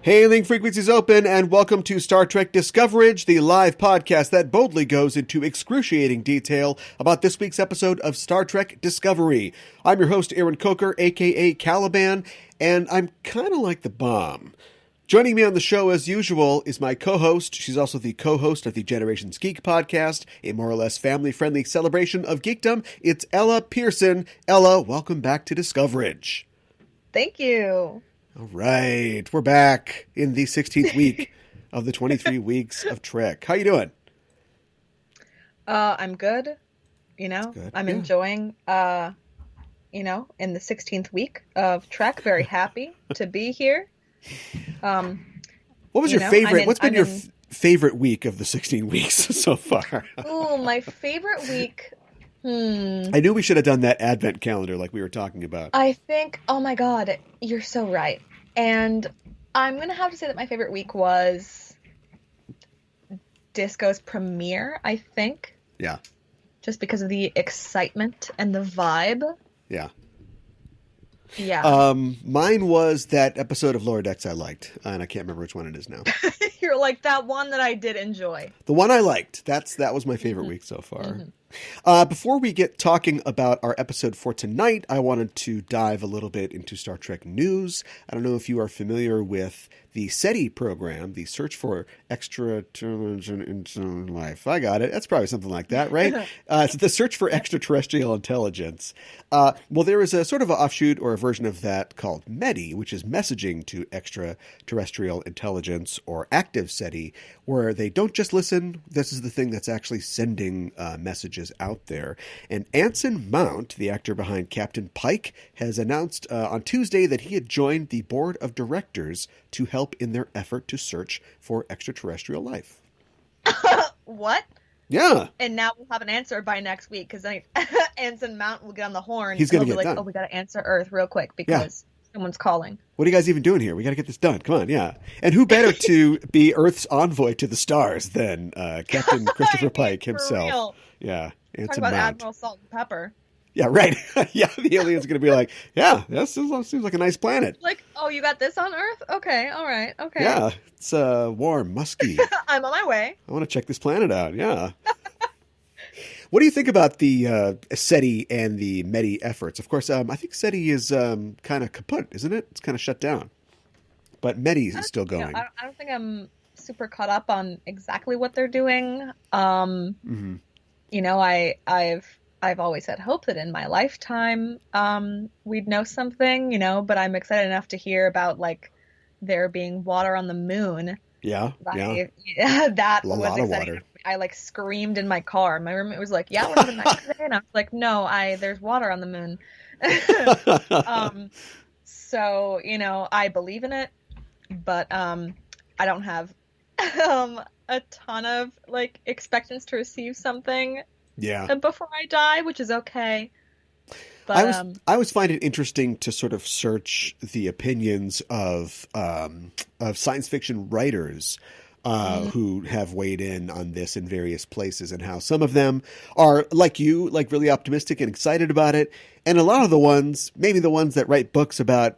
Hailing frequencies open, and welcome to Star Trek Discoverage, the live podcast that boldly goes into excruciating detail about this week's episode of Star Trek Discovery. I'm your host, Aaron Coker, aka Caliban, and I'm kind of like the bomb. Joining me on the show, as usual, is my co-host. She's also the co-host of the Generations Geek podcast, a more or less family-friendly celebration of geekdom. It's Ella Pearson. Ella, welcome back to Discoverage. Thank you. All right, we're back in the 16th week of the 23 weeks of Trek. How you doing? I'm good. I'm enjoying, in the 16th week of Trek. Very happy to be here. What was your favorite? What's been your favorite week of the 16 weeks so far? Ooh, my favorite week. I knew we should have done that advent calendar like we were talking about. I think, oh my God, you're so right. And I'm going to have to say that my favorite week was Disco's premiere, I think. Yeah. Just because of the excitement and the vibe. Yeah. Yeah. Mine was that episode of Lower Decks I liked, and I can't remember which one it is now. You're like, that one that I did enjoy. The one I liked. That was my favorite week so far. Mm-hmm. Before we get talking about our episode for tonight, I wanted to dive a little bit into Star Trek news. I don't know if you are familiar with the SETI program, the Search for Extraterrestrial Life. I got it. That's probably something like that, right? It's the Search for Extraterrestrial Intelligence. Well, there is a sort of an offshoot or a version of that called METI, which is Messaging to Extraterrestrial Intelligence, or Active SETI, where they don't just listen. This is the thing that's actually sending messages out there. And Anson Mount, the actor behind Captain Pike, has announced on Tuesday that he had joined the board of directors to help in their effort to search for extraterrestrial life. What? Yeah. And now we'll have an answer by next week, because then Anson Mount will get on the horn. He's going to get like, done. oh, we got to answer Earth real quick because someone's calling. What are you guys even doing here? We got to get this done. Come on, yeah. And who better to be Earth's envoy to the stars than Captain Christopher Pike himself? Real. Yeah, Talk about Mount. Admiral Salt and Pepper. Yeah, right. Yeah, the alien's going to be like, yeah, this seems like a nice planet. Like, oh, you got this on Earth? Okay, all right, okay. Yeah, it's warm, musky. I'm on my way. I want to check this planet out, yeah. What do you think about the SETI and the METI efforts? Of course, I think SETI is kind of kaput, isn't it? It's kind of shut down. But METI is still going. I don't think I'm super caught up on exactly what they're doing. Mm-hmm. I've always had hope that in my lifetime we'd know something, but I'm excited enough to hear about like there being water on the moon. Yeah. That a was lot exciting. of water. I like screamed in my car. My roommate was like, "Yeah, we're having a nice day," and I was like, "No, there's water on the moon." So I believe in it, but I don't have a ton of like expectance to receive something. Yeah. Before I die, which is okay. But I always find it interesting to sort of search the opinions of science fiction writers who have weighed in on this in various places, and how some of them are like you, like really optimistic and excited about it. And a lot of the ones, maybe the ones that write books about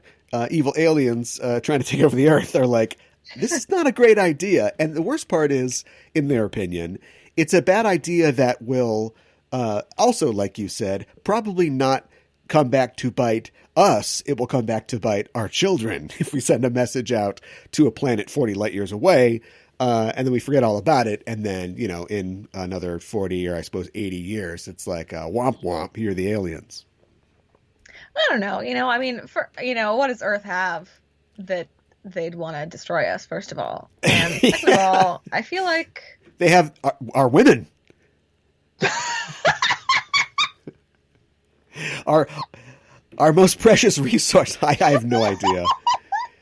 evil aliens trying to take over the Earth, are like, this is not a great idea. And the worst part is, in their opinion, it's a bad idea that will also, like you said, probably not come back to bite us. It will come back to bite our children if we send a message out to a planet 40 light years away, and then we forget all about it. And then, in another 40 or I suppose 80 years, it's like womp womp, here are the aliens. I don't know. I mean, what does Earth have that they'd want to destroy us, first of all? And second of all, I feel like they have our women. our most precious resource. I have no idea.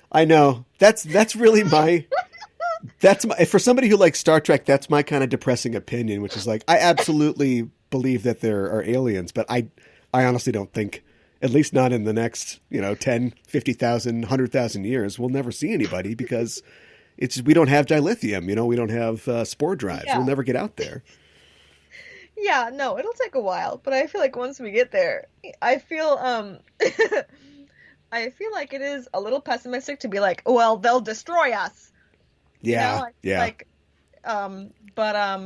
I know that's really for somebody who likes Star Trek, that's my kind of depressing opinion, which is like, I absolutely believe that there are aliens, but I honestly don't think, at least not in the next 10, 50,000, 100,000 years, we'll never see anybody, because we don't have dilithium, we don't have spore drives. Yeah. We'll never get out there. Yeah, no, it'll take a while, but I feel like once we get there, I feel I feel like it is a little pessimistic to be like, well, they'll destroy us. Yeah, I feel yeah. like, but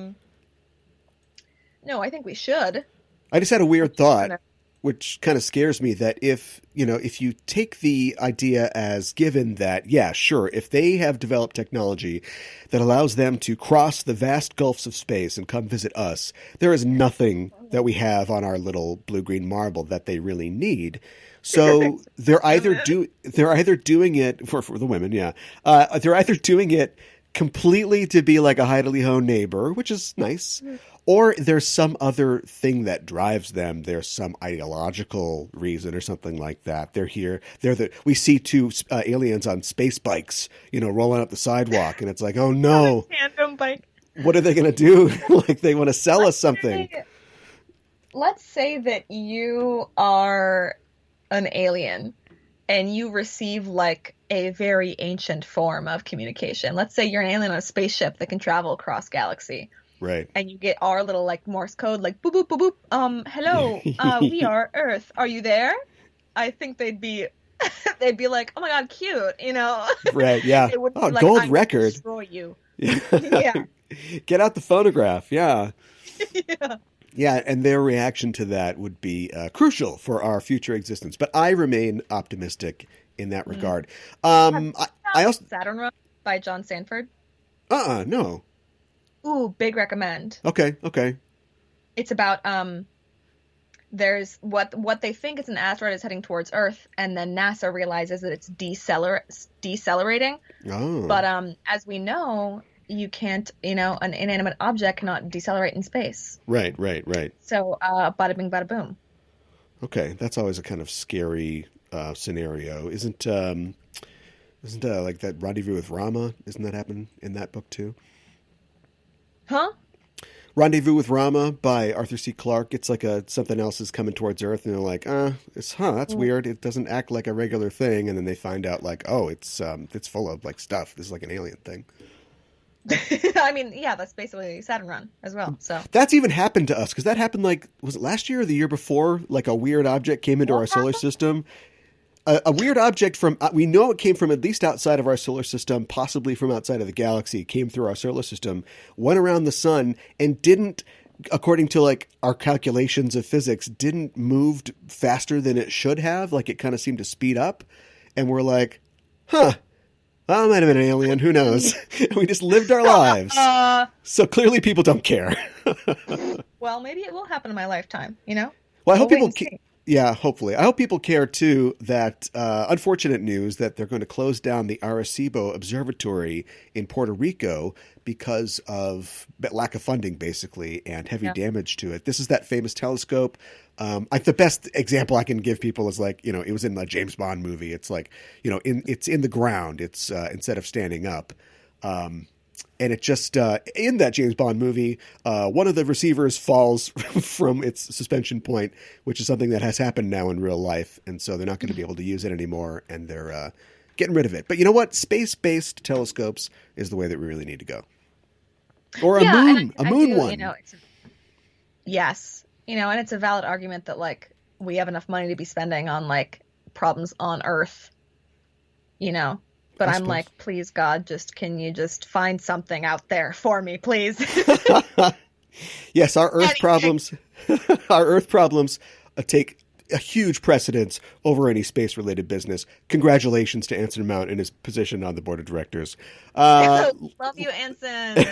no, I think we should. I just had a We weird should thought, kind of, which kind of scares me that if you take the idea as given that, yeah, sure, if they have developed technology that allows them to cross the vast gulfs of space and come visit us, there is nothing that we have on our little blue-green marble that they really need. So they're either doing it for the women, yeah. They're either doing it completely to be like a Heidely-ho neighbor, which is nice, or there's some other thing that drives them. There's some ideological reason or something like that. They're here. We see two aliens on space bikes, rolling up the sidewalk, and it's like, oh no, tandem bike. what are they going to do? Like they want to sell us something. Let's say that you are an alien and you receive like a very ancient form of communication. Let's say you're an alien on a spaceship that can travel across galaxy. Right. And you get our little like Morse code, like boop boop boop boop. Hello, we are Earth. Are you there? I think they'd be like, oh my god, cute, Right. Yeah. It would be Oh, like, gold I'm record. gonna destroy you. Yeah. Yeah. Get out the phonograph. Yeah. Yeah. Yeah, and their reaction to that would be crucial for our future existence. But I remain optimistic in that regard. I also Saturn Run by John Sanford. No. Ooh, big recommend. Okay. It's about there's what they think is an asteroid is heading towards Earth, and then NASA realizes that it's decelerating. Oh. But as we know, you can't, an inanimate object cannot decelerate in space. Right. So bada bing, bada boom. Okay, that's always a kind of scary scenario. Isn't like that Rendezvous with Rama? Isn't that happen in that book too? Huh? Rendezvous with Rama by Arthur C. Clarke. It's like something else is coming towards Earth, and they're like, that's weird. It doesn't act like a regular thing, and then they find out like, oh, it's full of like stuff. This is like an alien thing. I mean, yeah, that's basically Saturn Run as well. So that's even happened to us because that happened like was it last year or the year before? Like a weird object came into our solar system. A weird object from we know it came from at least outside of our solar system, possibly from outside of the galaxy. Came through our solar system, went around the sun, and didn't, according to like our calculations of physics, didn't move faster than it should have. Like it kind of seemed to speed up, and we're like, huh. Well, it might have been an alien. Who knows? We just lived our lives. So clearly people don't care. Well, maybe it will happen in my lifetime, Well, I hope people yeah, hopefully. I hope people care, too, that unfortunate news that they're going to close down the Arecibo Observatory in Puerto Rico because of lack of funding, basically, and heavy damage to it. This is that famous telescope. The best example I can give people is like, it was in a James Bond movie. It's like, it's in the ground. It's instead of standing up. And it just, in that James Bond movie, one of the receivers falls from its suspension point, which is something that has happened now in real life. And so they're not going to be able to use it anymore. And they're getting rid of it. But you know what? Space-based telescopes is the way that we really need to go. Or a moon one. Yes. And it's a valid argument that, like, we have enough money to be spending on, like, problems on Earth, But I'm like, please, God, can you just find something out there for me, please? Yes, our Earth problems take a huge precedence over any space-related business. Congratulations to Anson Mount in his position on the board of directors. Love you, Anson.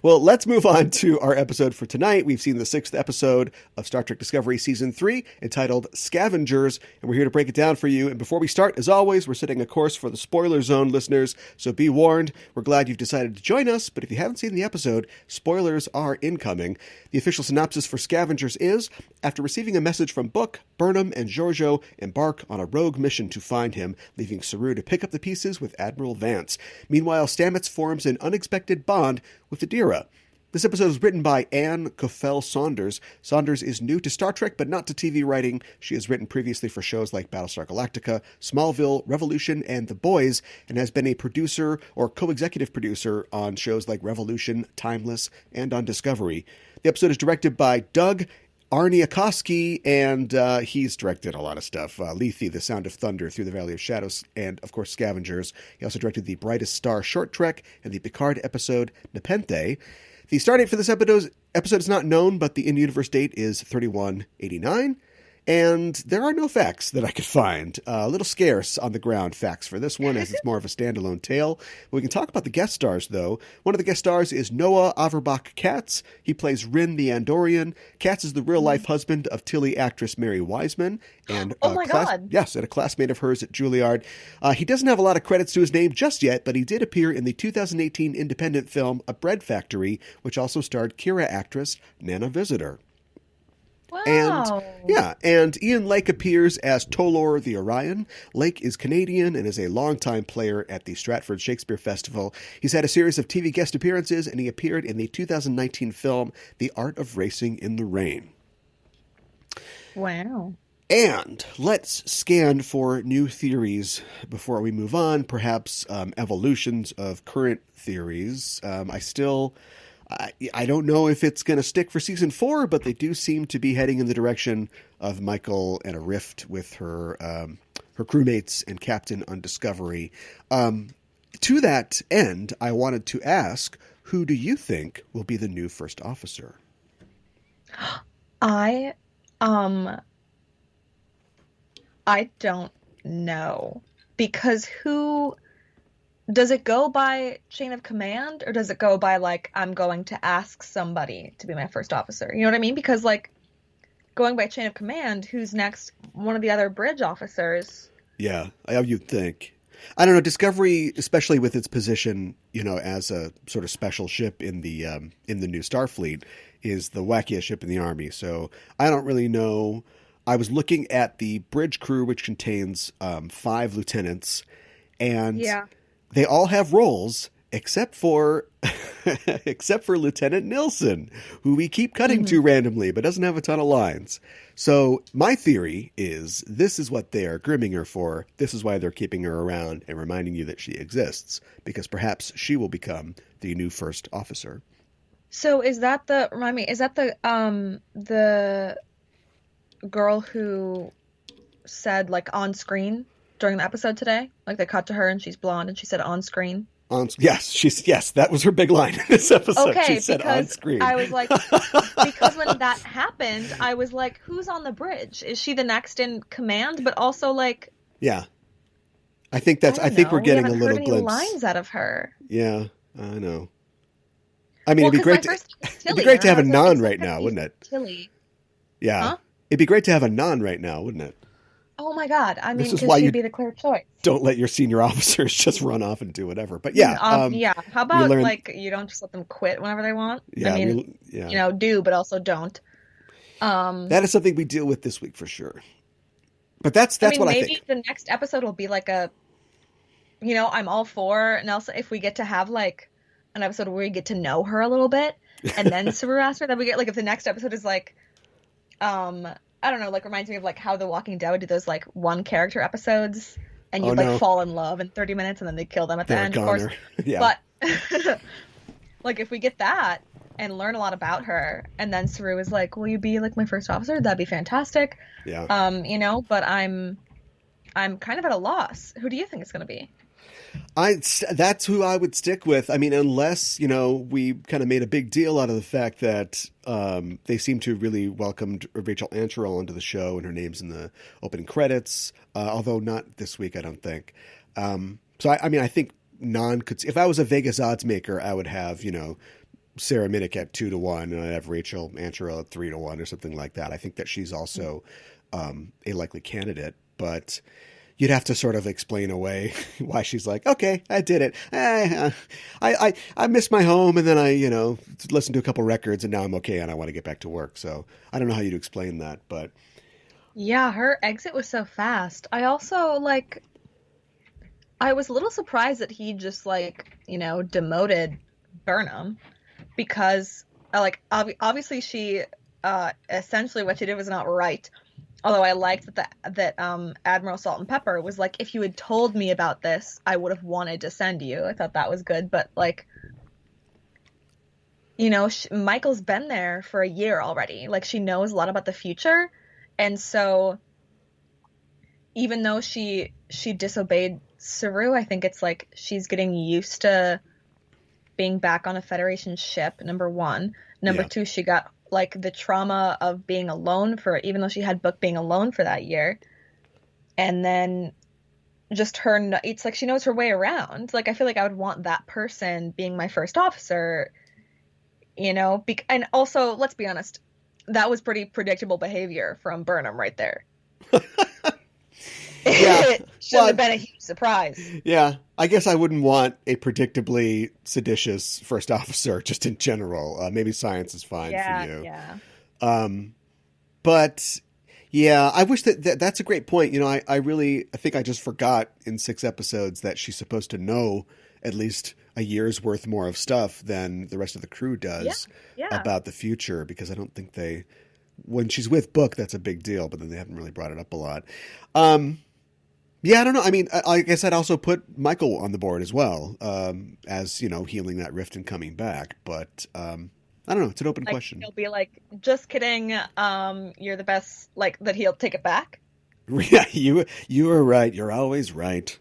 Well, let's move on to our episode for tonight. We've seen the 6th episode of Star Trek Discovery Season 3, entitled Scavengers, and we're here to break it down for you. And before we start, as always, we're setting a course for the spoiler zone listeners, so be warned. We're glad you've decided to join us, but if you haven't seen the episode, spoilers are incoming. The official synopsis for Scavengers is, after receiving a message from Book, Burnham and Giorgio embark on a rogue mission to find him, leaving Saru to pick up the pieces with Admiral Vance. Meanwhile, Stamets forms an unexpected bond with Adira. This episode is written by Anne Coffell Saunders. Saunders is new to Star Trek, but not to TV writing. She has written previously for shows like Battlestar Galactica, Smallville, Revolution, and The Boys, and has been a producer or co-executive producer on shows like Revolution, Timeless, and on Discovery. The episode is directed by Doug Arnie Akosky, and he's directed a lot of stuff. Lethe, The Sound of Thunder, Through the Valley of Shadows, and, of course, Scavengers. He also directed the Brightest Star short trek and the Picard episode Nepenthe. The stardate for this episode is not known, but the in-universe date is 3189. And there are no facts that I could find. A little scarce on the ground facts for this one, as it's more of a standalone tale. We can talk about the guest stars, though. One of the guest stars is Noah Averbach-Katz. He plays Rin the Andorian. Katz is the real-life husband of Tilly actress Mary Wiseman. And oh my God. Yes, and a classmate of hers at Juilliard. He doesn't have a lot of credits to his name just yet, but he did appear in the 2018 independent film A Bread Factory, which also starred Kira actress Nana Visitor. Wow. And Ian Lake appears as Tolor the Orion. Lake is Canadian and is a longtime player at the Stratford Shakespeare Festival. He's had a series of TV guest appearances, and he appeared in the 2019 film The Art of Racing in the Rain. Wow. And let's scan for new theories before we move on, perhaps evolutions of current theories. I don't know if it's going to stick for season 4, but they do seem to be heading in the direction of Michael and a rift with her crewmates and captain on Discovery. To that end, I wanted to ask, who do you think will be the new first officer? I don't know, because who does it go by chain of command, or does it go by like, I'm going to ask somebody to be my first officer? You know what I mean? Because like going by chain of command, who's next? One of the other bridge officers. Yeah, you'd think. I don't know. Discovery, especially with its position, as a sort of special ship in the new Starfleet, is the wackiest ship in the Army. So I don't really know. I was looking at the bridge crew, which contains 5 lieutenants, and they all have roles except for Lieutenant Nilsson, who we keep cutting to randomly, but doesn't have a ton of lines. So my theory is this is what they are grooming her for. This is why they're keeping her around and reminding you that she exists, because perhaps she will become the new first officer. So is that the girl who said like on screen during the episode today? Like they cut to her and she's blonde and she said on screen. Yes, that was her big line in this episode. Okay, she said on screen. I was like, because when that happened, I was like, who's on the bridge? Is she the next in command? But also like, yeah, I think we're getting a little glimpse. Lines out of her. Yeah, I know. I mean, it'd be great to have a non right now, wouldn't it? Tilly. Yeah, huh? It'd be great to have a non right now, wouldn't it? Oh my God! I mean, because she'd be the clear choice. Don't let your senior officers just run off and do whatever. But yeah, How about like you don't just let them quit whenever they want? Yeah, I mean, do but also don't. That is something we deal with this week for sure. But that's what I think. Maybe the next episode will be like I'm all for Nelson if we get to have like an episode where we get to know her a little bit, and then Saru asks her. Then we get like if the next episode is like, I don't know, like reminds me of like how The Walking Dead would do those like one character episodes, and you'd fall in love in 30 minutes and then they kill them at the end, of course. Yeah. But like if we get that and learn a lot about her, and then Saru is like, will you be like my first officer? That'd be fantastic. Yeah. But I'm kind of at a loss. Who do you think it's going to be? That's who I would stick with. I mean, unless, we kind of made a big deal out of the fact that they seem to really welcomed Rachel Ancherell onto the show, and her name's in the opening credits, although not this week, I don't think. So, I think non could. If I was a Vegas odds maker, I would have, Sarah Minnick at 2-1, and I'd have Rachel Ancherell at 3-1 or something like that. I think that she's also a likely candidate, but you'd have to sort of explain away why she's like, okay, I did it. I missed my home, and then I, listened to a couple records, and now I'm okay, and I want to get back to work. So I don't know how you'd explain that, but yeah, her exit was so fast. I also I was a little surprised that he just demoted Burnham, because obviously she essentially what she did was not right. Although I liked that Admiral Salt and Pepper was like, if you had told me about this, I would have wanted to send you. I thought that was good, but Michael's been there for a year already. Like, she knows a lot about the future. And so even though she disobeyed Saru, I think it's like she's getting used to being back on a Federation ship, number one. Number Yeah. two, she got like the trauma of being alone for, even though she had booked being alone for that year. And then just it's like she knows her way around. Like, I feel like I would want that person being my first officer, and also, let's be honest, that was pretty predictable behavior from Burnham right there. Yeah. It shouldn't have been a huge surprise. Yeah. I guess I wouldn't want a predictably seditious first officer just in general. Maybe science is fine for you. Yeah. But yeah, I wish that's a great point. I think I just forgot in 6 episodes that she's supposed to know at least a year's worth more of stuff than the rest of the crew does Yeah. about the future, because I don't think when she's with Book, that's a big deal, but then they haven't really brought it up a lot. Yeah, I don't know. I mean, I guess I'd also put Michael on the board as well, as, healing that rift and coming back. But I don't know. It's an open question. He'll be like, just kidding. You're the best. Like, that he'll take it back. Yeah, you are right. You're always right.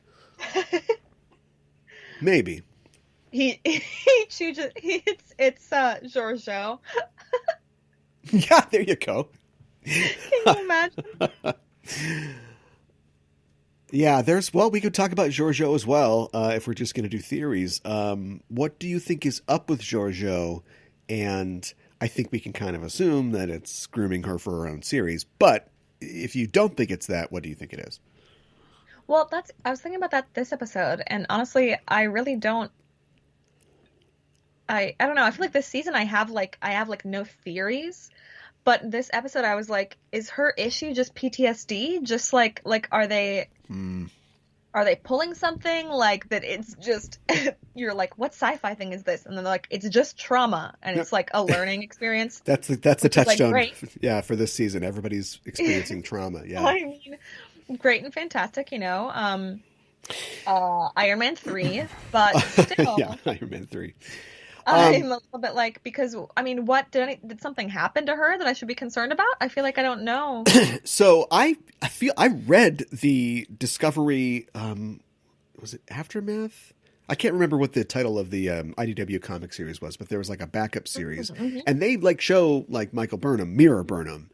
Maybe. He chooses. It's Giorgio. Yeah, there you go. Can you imagine? Yeah, we could talk about Giorgio as well, if we're just going to do theories. What do you think is up with Giorgio? And I think we can kind of assume that it's grooming her for her own series. But if you don't think it's that, what do you think it is? Well, I was thinking about that this episode, and honestly, I really don't. I don't know. I feel like this season I have no theories, but this episode I was like, is her issue just PTSD? Just like are they pulling something like that? It's just you're like, what sci-fi thing is this? And then they're like, it's just trauma, and it's like a learning experience. That's the touchstone. Like, yeah, for this season, everybody's experiencing trauma. Yeah, I mean, great and fantastic, Iron Man 3, but still, yeah, Iron Man 3. I'm a little bit like, because I mean, did something happen to her that I should be concerned about? I feel like I don't know. So I read the Discovery. Was it Aftermath? I can't remember what the title of the IDW comic series was, but there was like a backup series, and they show Michael Burnham, Mirror Burnham.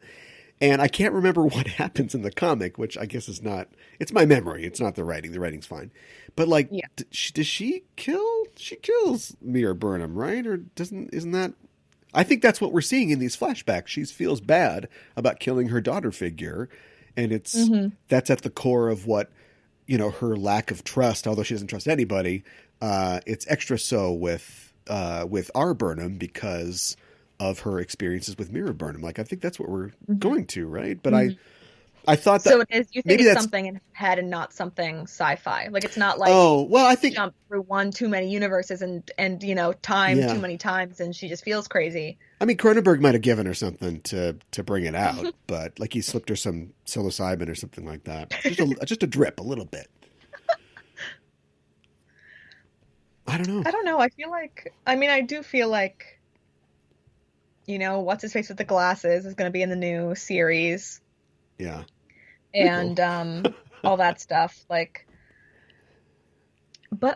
And I can't remember what happens in the comic, which I guess is not. It's my memory. It's not the writing. The writing's fine. But does she kill? She kills Mirror Burnham, right? Or isn't that? I think that's what we're seeing in these flashbacks. She feels bad about killing her daughter figure, and that's at the core of what her lack of trust. Although she doesn't trust anybody, it's extra so with our Burnham because of her experiences with Mirror Burnham. I think that's what we're going to, right? But I thought that. So it is. You think it's something in her head and not something sci-fi? Like, it's not like, oh well, I think jump through one too many universes and time too many times, and she just feels crazy. I mean, Cronenberg might have given her something to bring it out, but he slipped her some psilocybin or something like that. Just a drip, a little bit. I don't know. I feel like. I mean, I do feel like. What's his face with the glasses is going to be in the new series. Yeah. And cool. All that stuff. But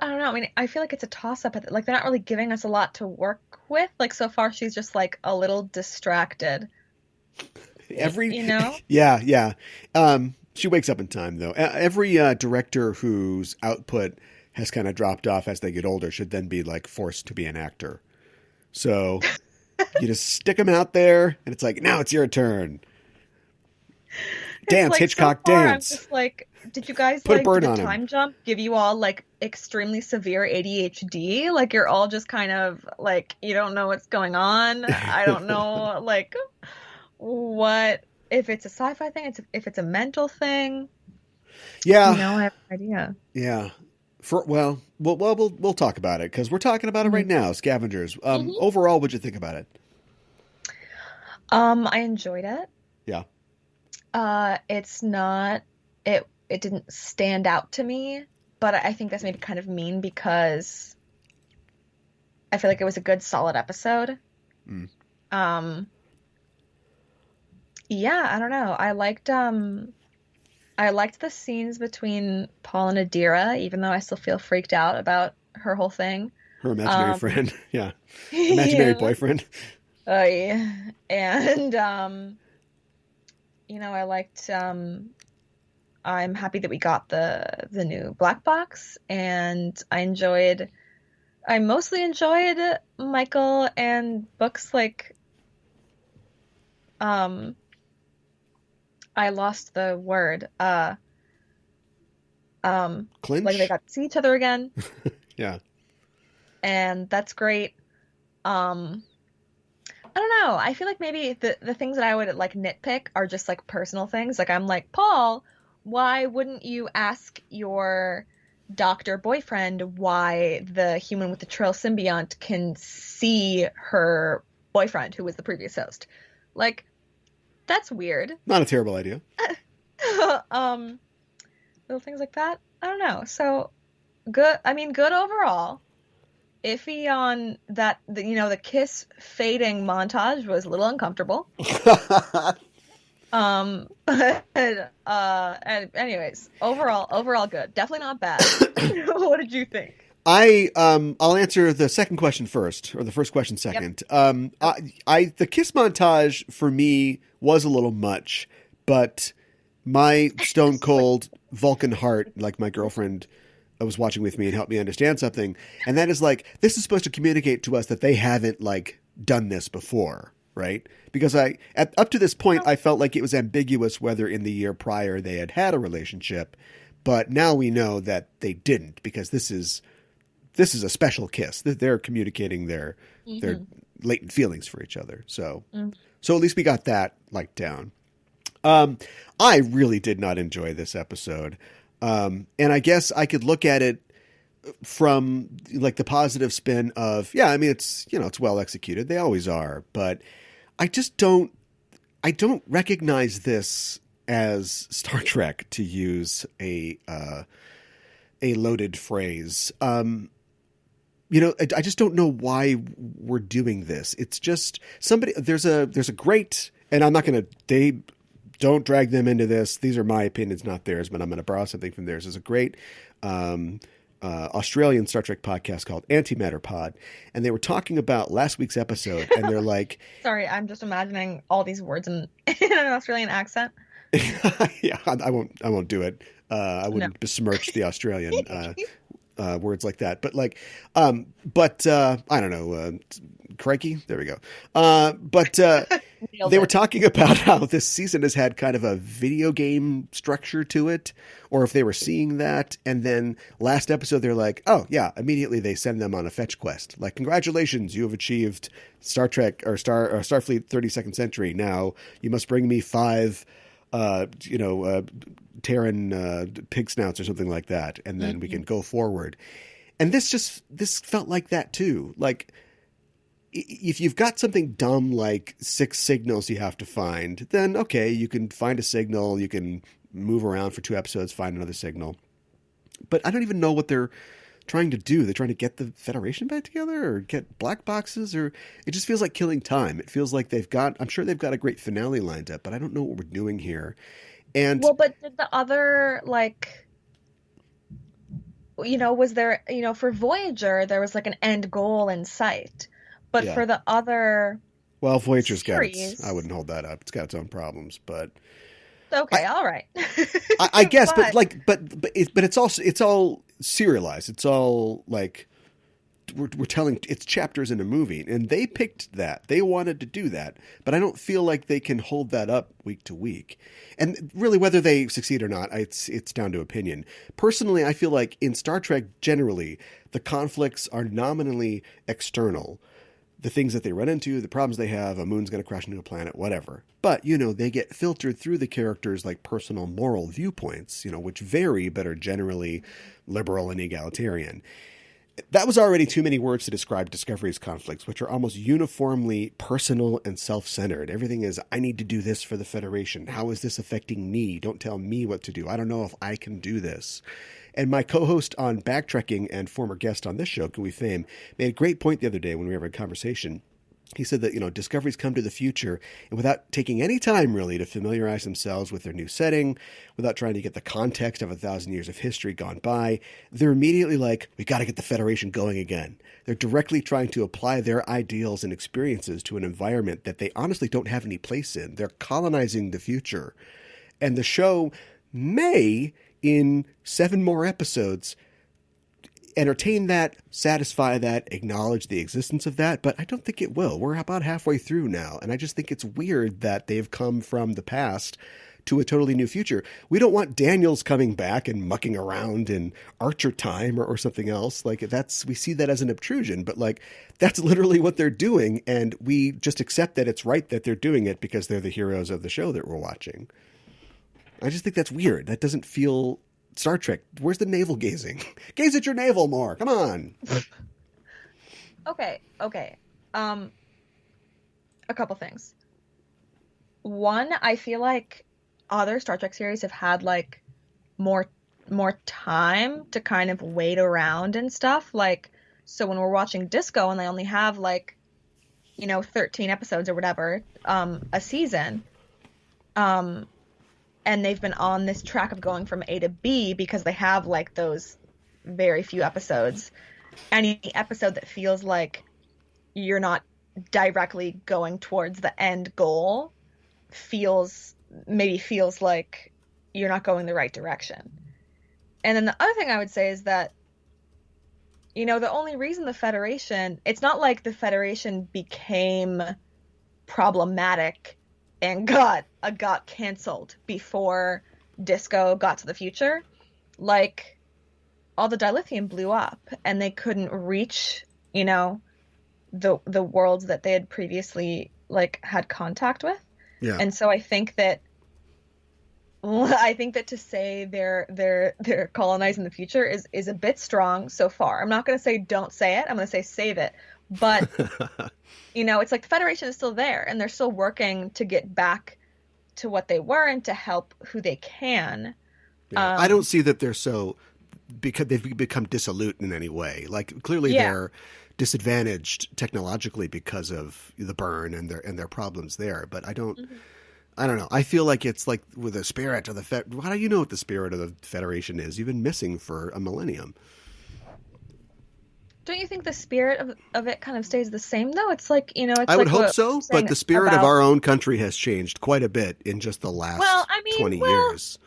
I don't know. I mean, I feel like it's a toss-up. Like, they're not really giving us a lot to work with. Like, so far, she's just a little distracted. Yeah. She wakes up in time, though. Every director whose output has kind of dropped off as they get older should then be forced to be an actor. So you just stick them out there, and it's now it's your turn. Dance, Hitchcock, so far, dance. I'm just did you guys put a bird did on the him. Time jump give you all extremely severe ADHD? You're all just kind of you don't know what's going on. I don't know what, if it's a sci-fi thing, if it's a mental thing. Yeah, I have no idea. Yeah. We'll talk about it because we're talking about it right now. Scavengers. Overall, what'd you think about it? I enjoyed it. Yeah. It's not. It didn't stand out to me, but I think that's maybe kind of mean because I feel like it was a good, solid episode. Mm. Um, yeah, I don't know. I liked the scenes between Paul and Adira, even though I still feel freaked out about her whole thing. Her imaginary Um, friend. Yeah. Imaginary yeah. boyfriend. Yeah. And I liked I'm happy that we got the new black box, and I mostly enjoyed Michael and Book's like um I lost the word. Like they Clinch? got to see each other again, Yeah. and that's great. Um I don't know. I feel like maybe the things that I would like nitpick are just like personal things. Like I'm like, Paul, why wouldn't you ask your doctor boyfriend why the human with the trail symbiont can see her boyfriend who was the previous host? Like, that's weird. Not a terrible idea. um, little things like that. I don't know. So good. I mean, good overall. Iffy on that, the kiss fading montage was a little uncomfortable. But and anyways, overall good. Definitely not bad. What did you think? I'll answer the second question first, or the first question Yep. second. Okay. The kiss montage for me was a little much, but my stone Just like, cold Vulcan heart, like my girlfriend was watching with me and helped me understand something, and that is like this is supposed to communicate to us that they haven't like done this before, right? Because up to this point I felt like it was ambiguous whether in the year prior they had had a relationship, but now we know that they didn't because this is a special kiss. They're communicating their hmm latent feelings for each other. So mm so at least we got that like down. Um, I really did not enjoy this episode. And I guess I could look at it from like the positive spin of, yeah, I mean, it's well executed. They always are, but I just I don't recognize this as Star Trek, to use a loaded phrase. I just don't know why we're doing this. It's just somebody. There's a great, and I'm not going to. They don't drag them into this. These are my opinions, not theirs. But I'm going to borrow something from theirs. There's a great Australian Star Trek podcast called Antimatter Pod, and they were talking about last week's episode, and they're like, Sorry, I'm just imagining all these words in an Australian accent. yeah, I won't do it. I No. wouldn't besmirch the Australian words like that. But like, I don't know, crikey. There we go. Nailed They were it. talking about how this season has had kind of a video game structure to it, or if they were seeing that. And then last episode, they're like, oh yeah, immediately they send them on a fetch quest. Like, congratulations, you have achieved Star Trek or Starfleet 32nd Century. Now you must bring me five Terran pig snouts or something like that, and then we hmm can go forward. And this felt like that too. Like if you've got something dumb like 6 signals you have to find, then okay, you can find a signal, you can move around for 2 episodes, find another signal. But I don't even know what they're trying to do. They're trying to get the Federation back together or get black boxes, or it just feels like killing time. It feels like I'm sure they've got a great finale lined up, but I don't know what we're doing here. And Well, but did the other like was there, for Voyager, there was like an end goal in sight. But yeah, for the other well, Voyager's got its. I series, wouldn't hold that up. It's got its own problems, but okay, I, all right. I guess, but But like, but it's all serialized. It's all like we're telling it's chapters in a movie, and they picked that. They wanted to do that, but I don't feel like they can hold that up week to week. And really, whether they succeed or not, it's down to opinion. Personally, I feel like in Star Trek generally, the conflicts are nominally external. The things that they run into, the problems they have, a moon's going to crash into a planet, whatever. But, they get filtered through the characters' like personal moral viewpoints, which vary but are generally liberal and egalitarian. That was already too many words to describe Discovery's conflicts, which are almost uniformly personal and self-centered. Everything is, I need to do this for the Federation. How is this affecting me? Don't tell me what to do. I don't know if I can do this. And my co-host on Backtracking and former guest on this show, Gooey Fame, made a great point the other day when we were having a conversation. He said that, Discovery's come to the future, and without taking any time really to familiarize themselves with their new setting, without trying to get the context of 1,000 years of history gone by, they're immediately like, we got to get the Federation going again. They're directly trying to apply their ideals and experiences to an environment that they honestly don't have any place in. They're colonizing the future. And the show may, in 7 more episodes, entertain that, satisfy that, acknowledge the existence of that, but I don't think it will. We're about halfway through now, and I just think it's weird that they've come from the past to a totally new future. We don't want Daniels coming back and mucking around in Archer time or something else. Like, we see that as an obtrusion, but like, that's literally what they're doing, and we just accept that it's right that they're doing it because they're the heroes of the show that we're watching. I just think that's weird. That doesn't feel Star Trek. Where's the navel gazing? Gaze at your navel more. Come on. Okay. A couple things. One, I feel like other Star Trek series have had like more time to kind of wait around and stuff. Like, so when we're watching Disco and they only have like, 13 episodes or whatever, a season, and they've been on this track of going from A to B because they have like those very few episodes. Any episode that feels like you're not directly going towards the end goal feels like you're not going the right direction. And then the other thing I would say is that, the only reason the Federation, it's not like the Federation became problematic and got canceled before Disco got to the future. Like, all the dilithium blew up and they couldn't reach, the worlds that they had previously like had contact with. Yeah. And so I think that to say they're colonizing the future is a bit strong so far. I'm not going to say don't say it. I'm going to say save it. But it's like the Federation is still there and they're still working to get back to what they were and to help who they can. Yeah. I don't see that they're because they've become dissolute in any way. Like, clearly they're disadvantaged technologically because of the burn and their problems there. But I don't know. I feel like it's like with the spirit of the how do you know what the spirit of the Federation is? You've been missing for a millennium. Don't you think the spirit of it kind of stays the same, though? It's like, it's I would like hope so, but the spirit of our own country has changed quite a bit in just the last 20 years.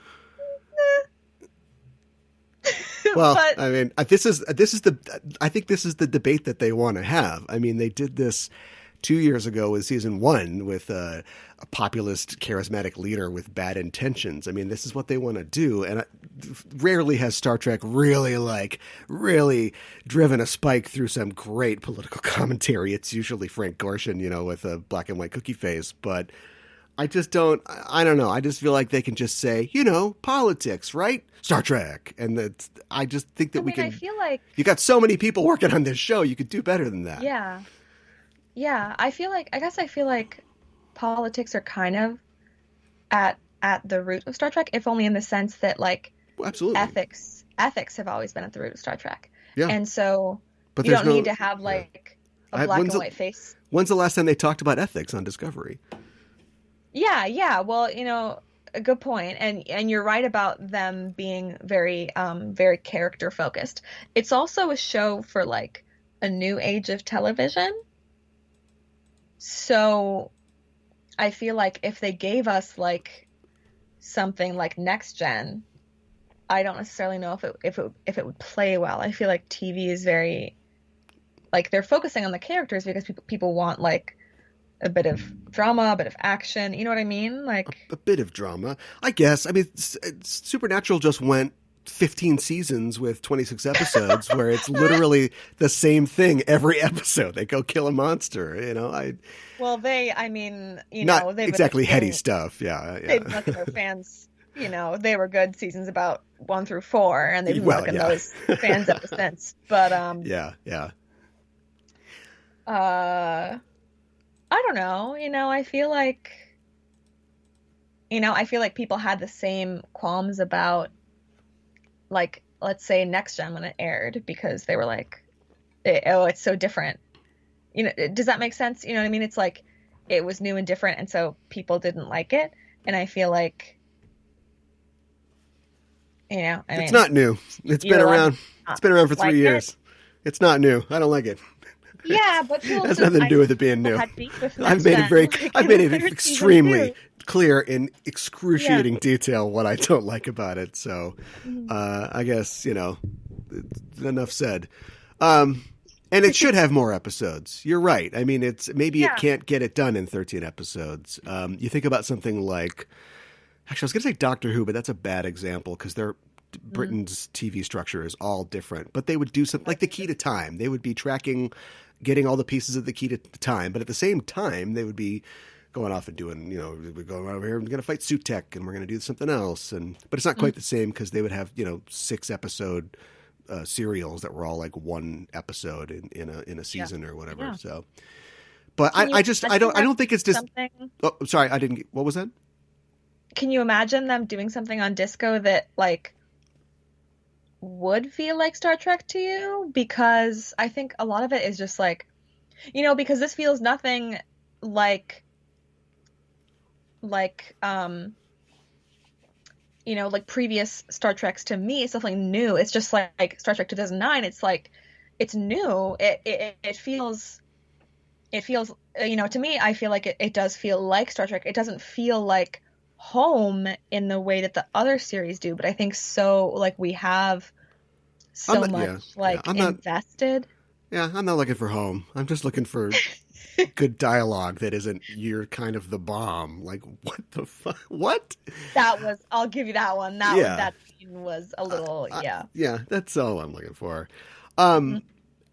Well, but, I mean, I think this is the debate that they want to have. I mean, they did this 2 years ago with season 1 with a populist, charismatic leader with bad intentions. I mean, this is what they want to do. And rarely has Star Trek really driven a spike through some great political commentary. It's usually Frank Gorshin, with a black and white cookie face. But I don't know. I just feel like they can just say, politics, right? Star Trek. And I just think that I feel like you got so many people working on this show. You could do better than that. Yeah. Yeah. I feel like politics are kind of at the root of Star Trek, if only in the sense that like absolutely ethics have always been at the root of Star Trek. Yeah. And so you don't need to have like a black and white face. When's the last time they talked about ethics on Discovery? Yeah. Well, a good point. And you're right about them being very, very character focused. It's also a show for like a new age of television. So I feel like if they gave us like something like Next Gen, I don't necessarily know if it would play well. I feel like TV is very like they're focusing on the characters because people want like a bit of drama, a bit of action. You know what I mean? Like a bit of drama, I guess. I mean, Supernatural just went 15 seasons with 26 episodes where it's literally the same thing every episode. They go kill a monster, not exactly heady stuff. Yeah. They've been looking their fans, they were good seasons about 1 through 4 and they've been looking those fans ever since. But, yeah. I don't know. I feel like people had the same qualms about, like, let's say Next Gen when it aired because they were like, it's so different. You know, does that make sense? You know what I mean? It's like it was new and different, and so people didn't like it. And I feel like, I It's mean, not new. It's been you're allowed to around. It's not been around for like 3 years. it. It's not new. I don't like it. Yeah, but people It has still, nothing to I do with think it being people new. had beef with I've Next made it Gen. very, Like I've in made the it third season extremely too. clear in Yeah. excruciating detail what I don't like about it. So, Mhm. I guess, enough said. Um, and it should have more episodes. You're right. I mean, maybe it Yeah. can't get it done in 13 episodes. You think about something like, actually, I was going to say Doctor Who, but that's a bad example because Mm. Britain's TV structure is all different. But they would do something like That's the Key to Time. They would be tracking, getting all the pieces of the Key to Time, but at the same time, they would be going off and doing, we're going over here and we're going to fight Sutek and we're going to do something else. But it's not mm, quite the same because they would have 6 episode serials that were all like one episode in a yeah. season or whatever. Yeah. So, but Can you imagine I them don't think it's doing just. something? Oh, sorry, I didn't. What was that? Can you imagine them doing something on Disco that like would feel like Star Trek to you? Because I think a lot of it is just like, because this feels nothing like like like previous Star Treks to me. It's something new. It's just like Star Trek 2009. It's like it's new. It feels to me, I feel like it does feel like Star Trek. It doesn't feel like home in the way that the other series do, but I think so like we have I'm so not. much Yeah, yeah. like invested. I'm not looking for home. I'm just looking for good dialogue that isn't "you're kind of the bomb." Like what the fuck? What? I'll give you that one. Yeah, That scene was a little, yeah. yeah. That's all I'm looking for. Mhm.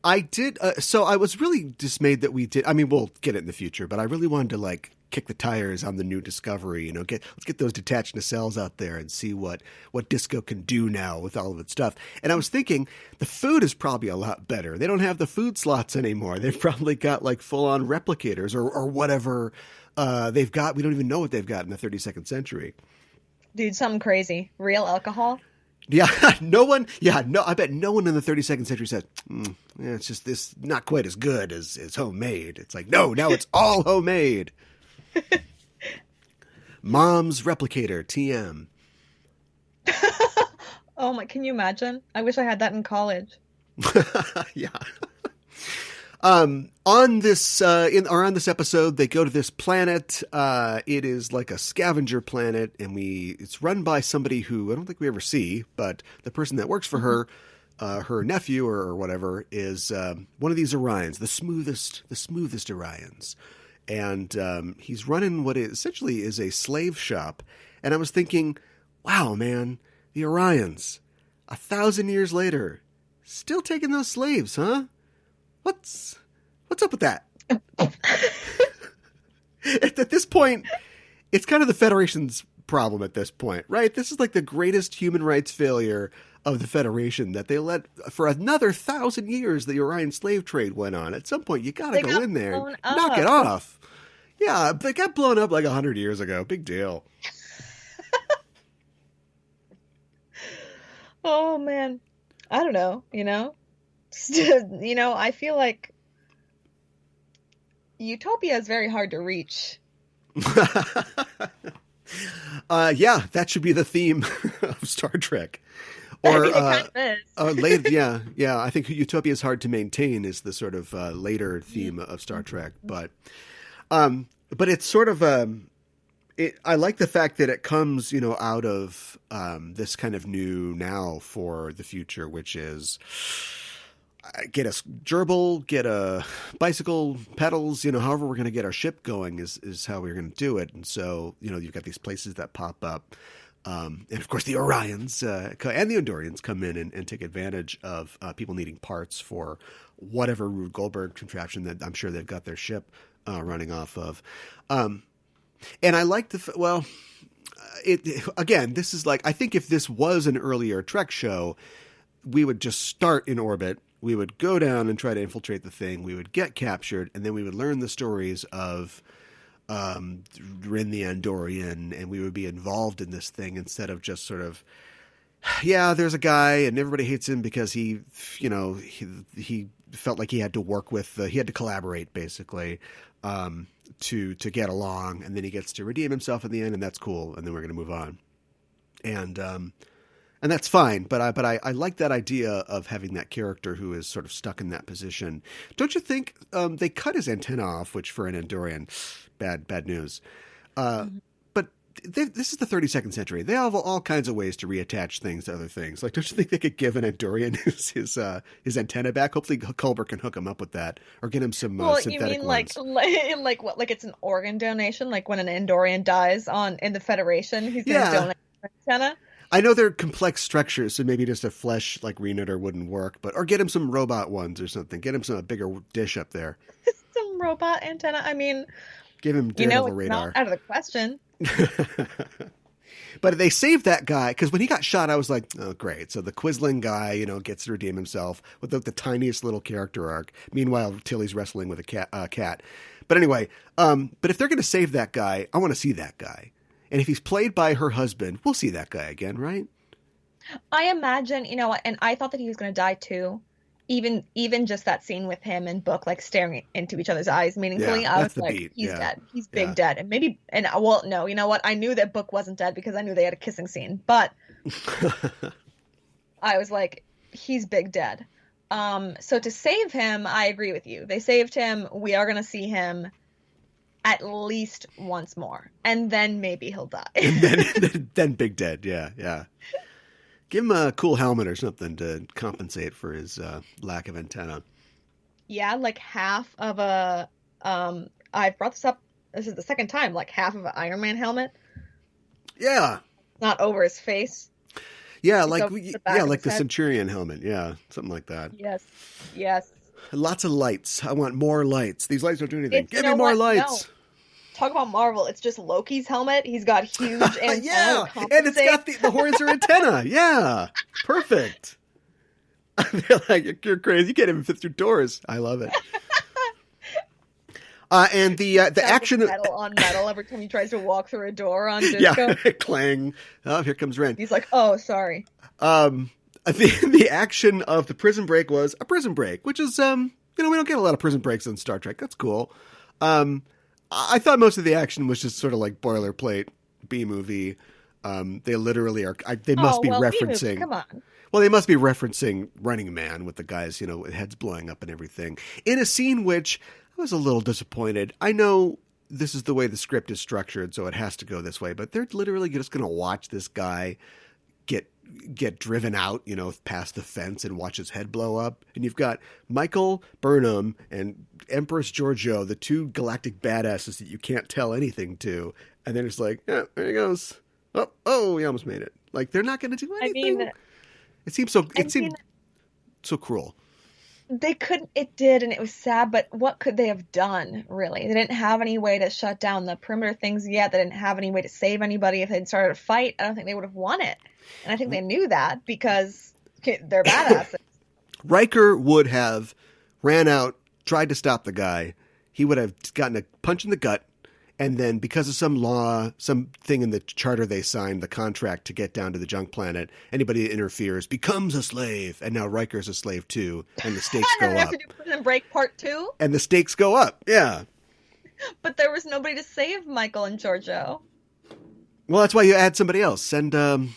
I did. So I was really dismayed that we did. I mean, we'll get it in the future, but I really wanted to like kick the tires on the new Discovery. Let's get those detached nacelles out there and see what Disco can do now with all of its stuff. And I was thinking the food is probably a lot better. They don't have the food slots anymore. They've probably got like full on replicators or whatever they've got. We don't even know what they've got in the 32nd century. Dude, something crazy. Real alcohol? Yeah, no one. Yeah, no. I bet no one in the 32nd century says, yeah, "It's just this not quite as good as homemade." It's like, no, now it's all homemade. Mom's replicator, TM. Oh my, can you imagine? I wish I had that in college. Yeah. On this on this episode, they go to this planet. It is like a scavenger planet, and it's run by somebody who I don't think we ever see, but the person that works for Mhm. her nephew or whatever is one of these Orions, the smoothest Orions, and he's running what essentially is a slave shop. And I was thinking, wow, man, the Orions, 1,000 years later, still taking those slaves, huh? What's up with that? At this point, it's kind of the Federation's problem at this point, right? This is like the greatest human rights failure of the Federation that they let for another 1,000 years the Orion slave trade went on. At some point, you got to They go got in there and blown knock it up. off. Yeah, they got blown up like 100 years ago. Big deal. Oh man. I don't know. I feel like utopia is very hard to reach. Yeah, that should be the theme of Star Trek. I Or mean, it kind of is. later, yeah. I think Utopia is hard to maintain is the sort of later theme of Star Trek, but it's sort of I like the fact that it comes out of this kind of new now for the future, which is get a gerbil, get a bicycle, pedals, however we're going to get our ship going is how we're going to do it. And so, you've got these places that pop up. And of course the Orions and the Andorians come in and take advantage of people needing parts for whatever Rube Goldberg contraption that I'm sure they've got their ship running off of. And I like again, this is like, I think if this was an earlier Trek show, we would just start in orbit. We would go down and try to infiltrate the thing. We would get captured, and then we would learn the stories of Rin the Andorian, and we would be involved in this thing instead of just sort of, yeah, there's a guy and everybody hates him because he felt like he had to work with he had to collaborate basically to get along, and then he gets to redeem himself in the end, and that's cool, and then we're going to move on, and that's fine. But I like that idea of having that character who is sort of stuck in that position. Don't you think they cut his antenna off, which for an Andorian, bad news. But this is the 32nd century. They have all kinds of ways to reattach things to other things. Like, don't you think they could give an Andorian his antenna back? Hopefully, Culber can hook him up with that, or get him some synthetic you mean ones. like what? Like it's an organ donation? Like when an Andorian dies in the Federation, he's going to donate an antenna? I know they're complex structures, so maybe just a flesh like Renator wouldn't work, or get him some robot ones or something. Get him a bigger dish up there. Some robot antenna. I mean, give him Daredevil it's radar. Not out of the question. But they saved that guy, because when he got shot, I was like, oh, great. So the Quisling guy, gets to redeem himself with the tiniest little character arc. Meanwhile, Tilly's wrestling with a cat. But anyway, but if they're going to save that guy, I want to see that guy. And if he's played by her husband, we'll see that guy again, right? I imagine, and I thought that he was going to die too. Even just that scene with him and Book like staring into each other's eyes meaningfully, I was like, he's dead. He's big dead. And maybe, no, you know what? I knew that Book wasn't dead because I knew they had a kissing scene. But I was like, he's big dead. So to save him, I agree with you. They saved him. We are going to see him at least once more, and then maybe he'll die. and then big dead. Yeah. Give him a cool helmet or something to compensate for his lack of antenna. Yeah, like half of a. I've brought this up. This is the second time. Like half of an Iron Man helmet. Yeah. Not over his face. Yeah, like the Centurion helmet. Yeah, something like that. Yes. Lots of lights. I want more lights. These lights don't do anything. Give me more lights. No. Talk about Marvel. It's just Loki's helmet. He's got huge antenna. Yeah, and it's got the horns are antenna. Yeah, perfect. They're like, you're crazy. You can't even fit through doors. I love it. And the action metal on metal every time he tries to walk through a door on Disco. Yeah, clang. Oh, here comes Ren. He's like, oh, sorry. The action of the prison break was a prison break, which is we don't get a lot of prison breaks on Star Trek. That's cool. I thought most of the action was just sort of like boilerplate B-movie. They literally are. They must be referencing. Come on. Well, they must be referencing Running Man with the guys, with heads blowing up and everything, in a scene which I was a little disappointed. I know this is the way the script is structured, so it has to go this way, but they're literally just going to watch this guy get driven out, past the fence and watch his head blow up. And you've got Michael Burnham and Empress Giorgio, the two galactic badasses that you can't tell anything to. And then it's like, yeah, there he goes. Oh, he almost made it. Like, they're not going to do anything. It seemed so cruel. They couldn't, it did, and it was sad, but what could they have done, really? They didn't have any way to shut down the perimeter things yet. They didn't have any way to save anybody. If they'd started a fight, I don't think they would have won it. And I think they knew that because they're badasses. Riker would have ran out, tried to stop the guy. He would have gotten a punch in the gut. And then because of some law, something in the charter they signed, the contract to get down to the junk planet, anybody that interferes becomes a slave. And now Riker's a slave too. And the stakes go up. Have to do Prison Break Part 2? And the stakes go up. Yeah. But there was nobody to save Michael and Giorgio. Well, that's why you add somebody else. Send Oo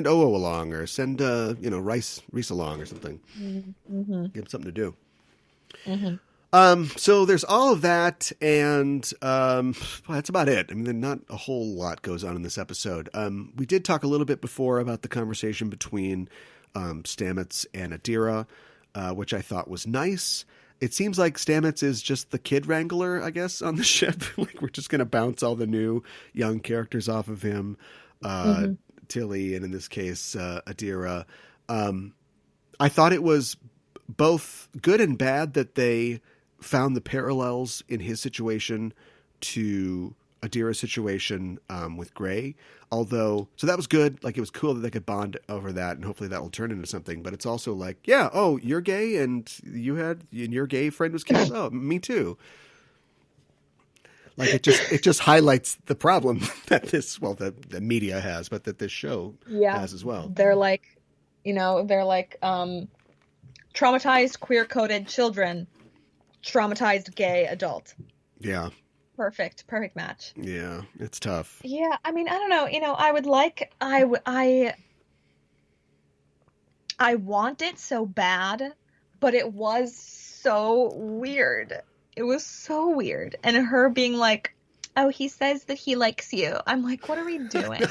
along, or send Reese along or something. Mm-hmm. Give him something to do. Mm-hmm. So there's all of that, and that's about it. I mean, not a whole lot goes on in this episode. We did talk a little bit before about the conversation between Stamets and Adira, which I thought was nice. It seems like Stamets is just the kid wrangler, I guess, on the ship. Like, we're just going to bounce all the new young characters off of him. Tilly, and in this case, Adira. I thought it was both good and bad that they found the parallels in his situation to Adira's situation with Gray. So that was good. Like, it was cool that they could bond over that, and hopefully that will turn into something. But it's also like, yeah, oh, you're gay, and your gay friend was killed. Oh, me too. Like, it just highlights the problem that the media has, but that this show has as well. They're like, traumatized, queer-coded children, traumatized gay adult. Yeah. Perfect match. Yeah, it's tough. Yeah, I mean, I don't know. I would like, I want it so bad, but it was so weird. It was so weird. And her being like, oh, he says that he likes you. I'm like, what are we doing?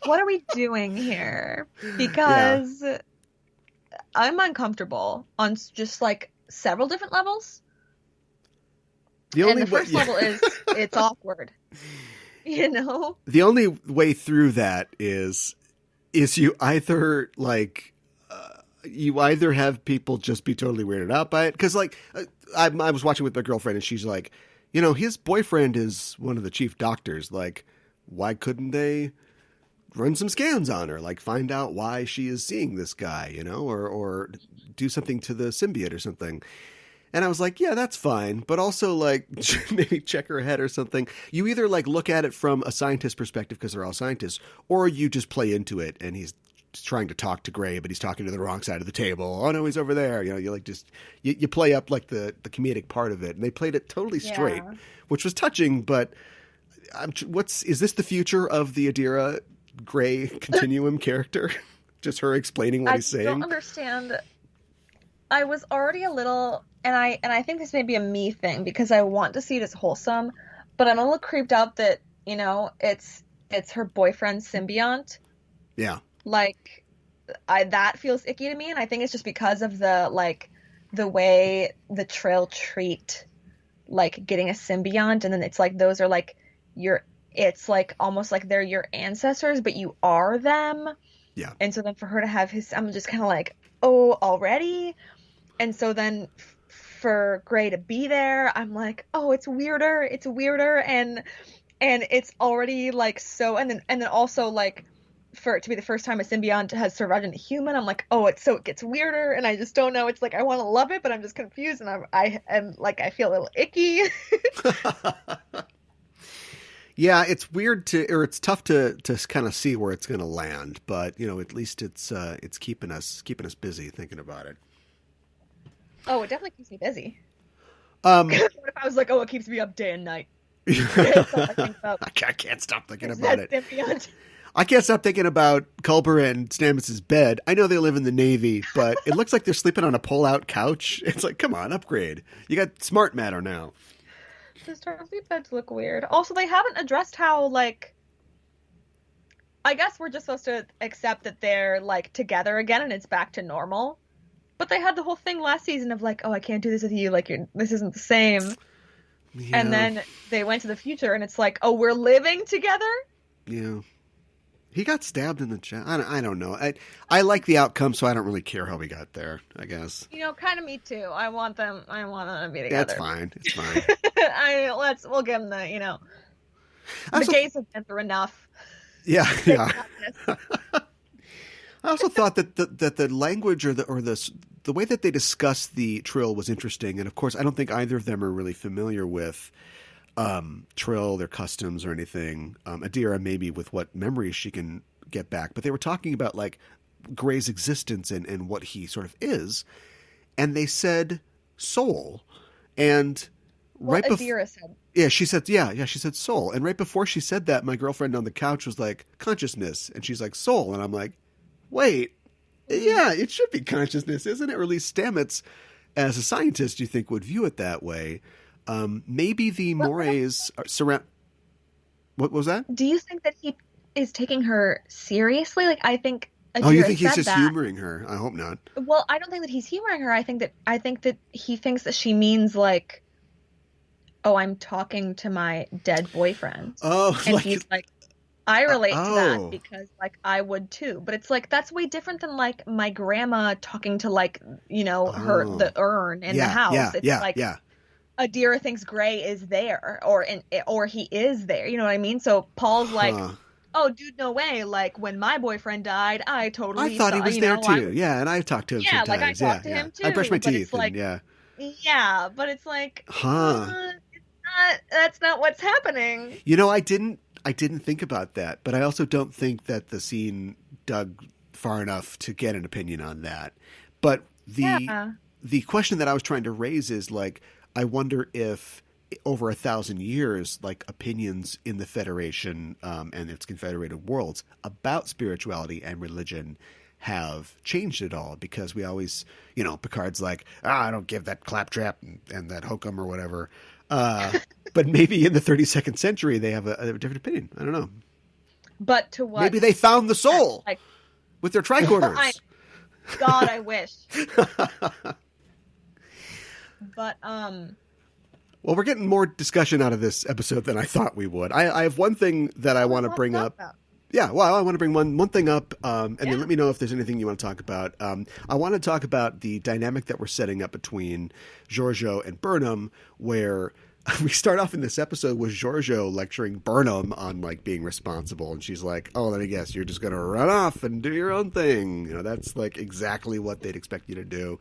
What are we doing here? Yeah. Because I'm uncomfortable on just like several different levels. The And only the way, first level is it's awkward. You know? the only way through that is you either like you either have people just be totally weirded out by it, because like I was watching with my girlfriend and she's like, you know, his boyfriend is one of the chief doctors. Like, why couldn't they run some scans on her, like find out why she is seeing this guy, you know, or do something to the symbiote or something. And I was like, yeah, that's fine. But also, like, maybe check her head or something. You either, like, look at it from a scientist perspective because they're all scientists, or you just play into it and he's trying to talk to Gray, but he's talking to the wrong side of the table. Oh, no, he's over there. You know, you, like, just, you play up, like, the comedic part of it. And they played it totally straight, which was touching, but is this the future of the Adira Gray continuum character? Just her explaining what he's saying? I don't understand. I was already a little, and I think this may be a me thing because I want to see it as wholesome, but I'm a little creeped out that, you know, it's her boyfriend's symbiont. Yeah. Like, that feels icky to me, and I think it's just because of the way the Trail treat, like, getting a symbiont, and then it's like those are like it's like almost like they're your ancestors, but you are them. Yeah. And so then for her to have I'm just kind of like, oh, already? And so then for Gray to be there, I'm like, oh, it's weirder, and it's already like so, and then also like for it to be the first time a symbiont has survived in a human, I'm like, oh, it gets weirder, and I just don't know. It's like I want to love it, but I'm just confused, and I am like, I feel a little icky. Yeah, it's weird it's tough to kind of see where it's going to land, but you know, at least it's keeping us busy thinking about it. Oh, it definitely keeps me busy. What if I was like, oh, it keeps me up day and night? I can't stop thinking about it. Symbiont. I can't stop thinking about Culber and Stamets' bed. I know they live in the Navy, but it looks like they're sleeping on a pull-out couch. It's like, come on, upgrade. You got smart matter now. The Starfleet beds look weird. Also, they haven't addressed how, like, I guess we're just supposed to accept that they're, like, together again and it's back to normal. But they had the whole thing last season of, like, oh, I can't do this with you. Like, this isn't the same. Yeah. And then they went to the future and it's like, oh, we're living together? Yeah. He got stabbed in the chest. I don't know. I like the outcome, so I don't really care how we got there, I guess. You know, kind of me too. I want them to be together. That's fine. It's fine. We'll give them the, you know, the gays have been through enough. Yeah. I also thought that the language or the way that they discussed the Trill was interesting, and of course, I don't think either of them are really familiar with Trill, their customs, or anything. Adira maybe with what memories she can get back, but they were talking about like Gray's existence and what he sort of is, and they said soul, and Adira said. Yeah, she said, she said soul, and right before she said that, my girlfriend on the couch was like consciousness, and she's like soul, and I'm like, wait, yeah, it should be consciousness, isn't it? Or at least Stamets, as a scientist, you think would view it that way. Maybe the mores surround. What was that? Do you think that he is taking her seriously? Like, I think. Adira you think he's just humoring her? I hope not. Well, I don't think that he's humoring her. I think that he thinks that she means like, oh, I'm talking to my dead boyfriend. Oh, and he's like, I relate to that because like I would too. But it's like that's way different than like my grandma talking to like, you know, the urn in the house. It's like Adira thinks Gray is there or he is there. You know what I mean? So Paul's like, oh, dude, no way. Like when my boyfriend died, I thought he was there too. Yeah, and I talked to him sometimes. Like I talked to him too. I brushed my teeth. Like, yeah, but it's like, that's not what's happening. You know, I didn't think about that, but I also don't think that the scene dug far enough to get an opinion on that. But Yeah. the question that I was trying to raise is like, I wonder if over 1,000 years, like opinions in the Federation and its confederated worlds about spirituality and religion have changed at all, because we always, Picard's like, I don't give that claptrap and that hokum or whatever. But maybe in the 32nd century, they have a different opinion. I don't know. But to what? Maybe they found the soul Like, with their tricorders. God, I wish. But well, we're getting more discussion out of this episode than I thought we would. I have one thing that I want to bring up. Yeah, well, I want to bring one thing up, and then let me know if there's anything you want to talk about. I want to talk about the dynamic that we're setting up between Giorgio and Burnham, where we start off in this episode with Giorgio lecturing Burnham on like being responsible, and she's like, "Oh, let me guess, you're just going to run off and do your own thing." That's like exactly what they'd expect you to do.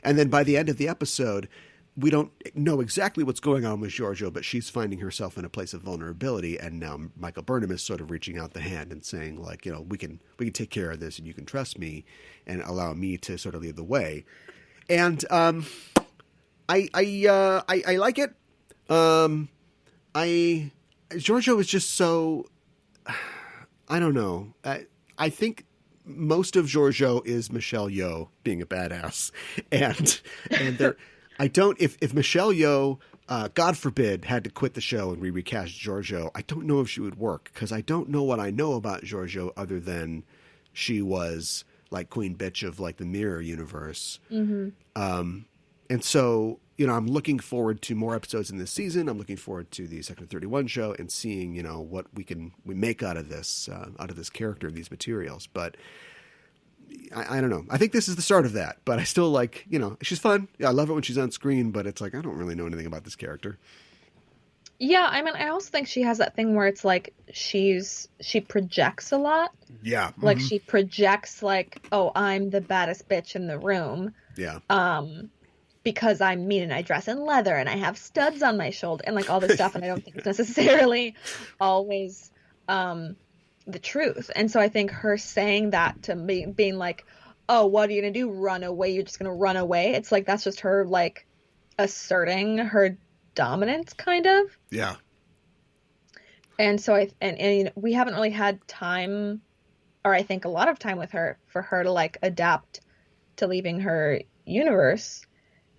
And then by the end of the episode, we don't know exactly what's going on with Giorgio, but she's finding herself in a place of vulnerability, and now Michael Burnham is sort of reaching out the hand and saying, like, we can take care of this, and you can trust me, and allow me to sort of lead the way. And I like it. Giorgio is just so, I don't know. I think most of Giorgio is Michelle Yeoh being a badass, and there. I don't. If Michelle Yeoh, God forbid, had to quit the show and recast Giorgio, I don't know if she would work, because I don't know what I know about Giorgio other than she was like Queen Bitch of like the Mirror universe. Mm-hmm. And so I'm looking forward to more episodes in this season. I'm looking forward to the Sector 31 show and seeing what we make out of this character and these materials, but. I don't know. I think this is the start of that, but I still like, she's fun. Yeah, I love it when she's on screen, but it's like, I don't really know anything about this character. Yeah, I mean, I also think she has that thing where it's like she projects a lot. Yeah. Mm-hmm. Like she projects like, oh, I'm the baddest bitch in the room. Yeah. Because I'm mean and I dress in leather and I have studs on my shoulder and like all this stuff, and I don't think it's necessarily always the truth. And so I think her saying that to me, being like, oh, what are you gonna do, run away, you're just gonna run away, it's like that's just her like asserting her dominance, kind of. Yeah. And so and we haven't really had time, or I think a lot of time with her, for her to like adapt to leaving her universe,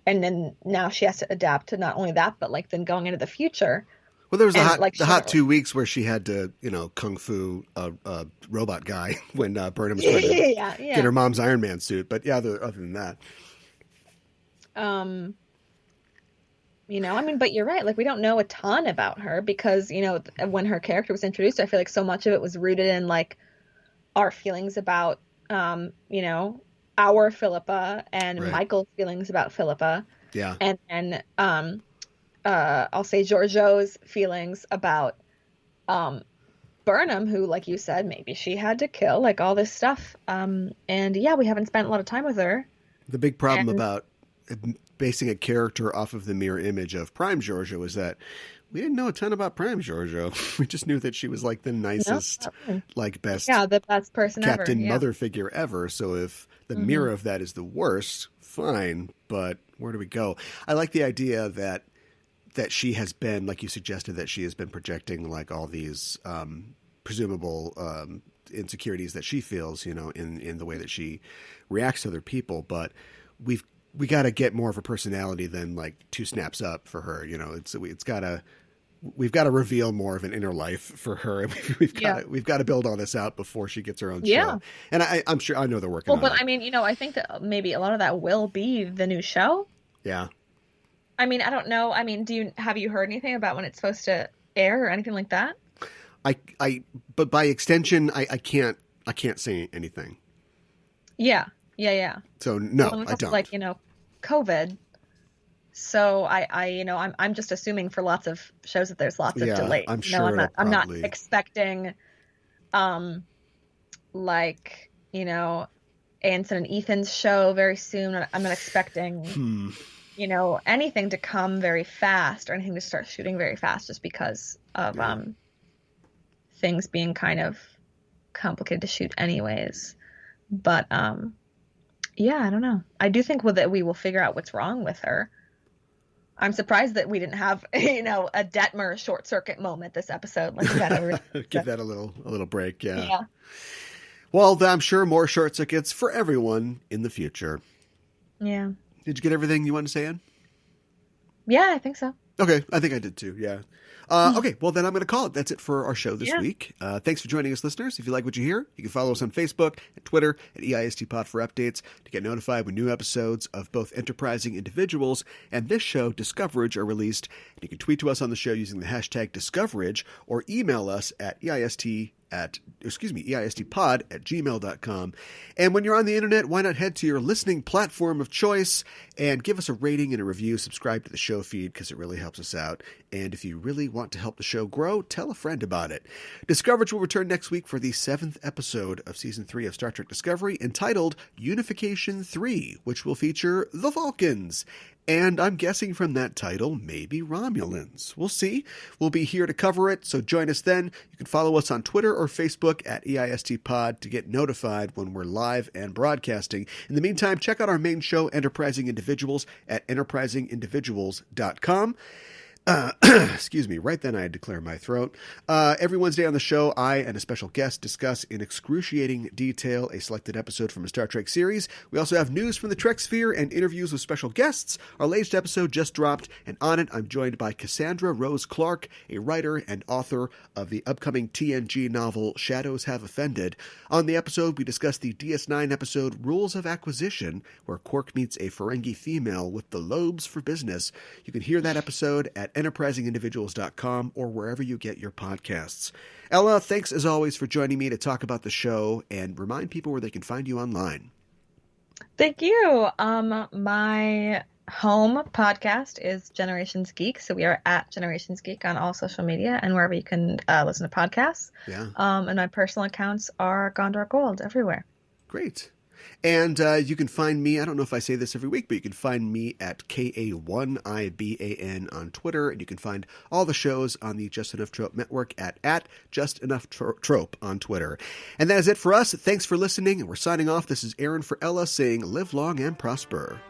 and then now she has to adapt to not only that, but like then going into the future. Well, there was the hot 2 weeks where she had to, kung fu a robot guy when Burnham was trying to get her mom's Iron Man suit. But yeah, other than that, I mean, but you're right. Like, we don't know a ton about her because when her character was introduced, I feel like so much of it was rooted in like our feelings about our Philippa and right. Michael's feelings about Philippa. Yeah, and I'll say Giorgio's feelings about Burnham, who, like you said, maybe she had to kill, like all this stuff. And yeah, we haven't spent a lot of time with her. The big problem about basing a character off of the mirror image of Prime Giorgio is that we didn't know a ton about Prime Giorgio. We just knew that she was like the nicest, like best, the best person Captain ever. Mother figure ever. So if the mirror of that is the worst, fine. But where do we go? I like the idea that she has been, like you suggested, that she has been projecting like all these presumable insecurities that she feels, in the way that she reacts to other people. But we got to get more of a personality than like 2 snaps up for her. We've got to reveal more of an inner life for her. We've got to build all this out before she gets her own show. And I'm sure, I know they're working on it. Well, but I mean, I think that maybe a lot of that will be the new show. Yeah. I mean, I don't know. I mean, have you heard anything about when it's supposed to air or anything like that? But by extension, I can't say anything. Yeah. So no, well, I don't. Like, COVID. So I'm just assuming for lots of shows that there's lots of delays. I'm sure. I'm not expecting, like, Anson and Ethan's show very soon. I'm not expecting. Anything to come very fast or anything to start shooting very fast, just because of things being kind of complicated to shoot anyways. But Yeah, I don't know. I do think that we will figure out what's wrong with her. I'm surprised that we didn't have, a Detmer short circuit moment this episode. Like we got over. Give that a little break. Yeah. Yeah. Well, I'm sure more short circuits for everyone in the future. Yeah. Did you get everything you wanted to say, Ann? Yeah, I think so. Okay, I think I did too. Yeah. Okay, well then I'm going to call it. That's it for our show this week. Thanks for joining us, listeners. If you like what you hear, you can follow us on Facebook and Twitter at EISTPod for updates to get notified when new episodes of both Enterprising Individuals and this show, Discoverage, are released. And you can tweet to us on the show using the hashtag Discoverage or email us at EISTpod@gmail.com. And when you're on the internet, why not head to your listening platform of choice and give us a rating and a review. Subscribe to the show feed because it really helps us out. And if you really want to help the show grow, tell a friend about it. Discoverage will return next week for the 7th episode of Season 3 of Star Trek Discovery, entitled Unification 3, which will feature the Vulcans. And I'm guessing from that title, maybe Romulans. We'll see. We'll be here to cover it, so join us then. You can follow us on Twitter or Facebook at EISTPod to get notified when we're live and broadcasting. In the meantime, check out our main show, Enterprising Individuals, at enterprisingindividuals.com. Excuse me, right then I had to clear my throat. Every Wednesday on the show, I and a special guest discuss in excruciating detail a selected episode from a Star Trek series. We also have news from the Trek sphere and interviews with special guests. Our latest episode just dropped, and on it I'm joined by Cassandra Rose Clark, a writer and author of the upcoming TNG novel Shadows Have Offended. On the episode, we discuss the DS9 episode Rules of Acquisition, where Quark meets a Ferengi female with the lobes for business. You can hear that episode at enterprisingindividuals.com or wherever you get your podcasts. Ella, thanks as always for joining me to talk about the show and remind people where they can find you online. Thank you. My home podcast is Generations Geek. So we are at Generations Geek on all social media and wherever you can listen to podcasts. Yeah. And my personal accounts are Gondor Gold everywhere. Great. And you can find me, I don't know if I say this every week, but you can find me at KA1IBAN on Twitter. And you can find all the shows on the Just Enough Trope Network at Just Enough Trope on Twitter. And that is it for us. Thanks for listening. And we're signing off. This is Aaron for Ella saying live long and prosper.